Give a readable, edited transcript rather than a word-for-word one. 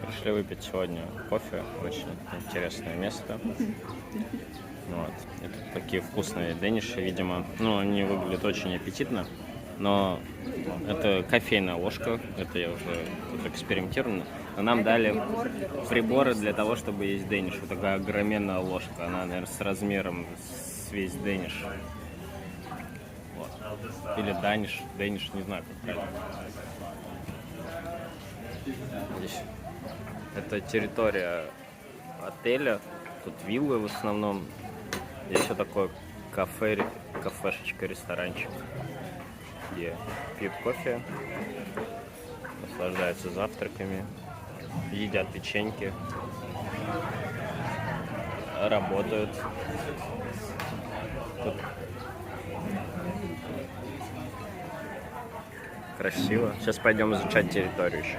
Пришли выпить сегодня кофе. Очень интересное место. Вот. И тут такие вкусные дэниши, видимо. Ну, они выглядят очень аппетитно. Но это кофейная ложка. Это я уже тут экспериментирую. Но нам дали приборы для того, чтобы есть дэниш. Вот такая огроменная ложка. Она, наверное, с размером с весь дэниш. Вот. Или даниш. Дэниш, не знаю, как правильно. Здесь это территория отеля. Тут виллы в основном. Здесь вот такой кафешечка, ресторанчик, где пьют кофе, наслаждаются завтраками, едят печеньки, работают. Тут красиво. Сейчас пойдем изучать территорию еще.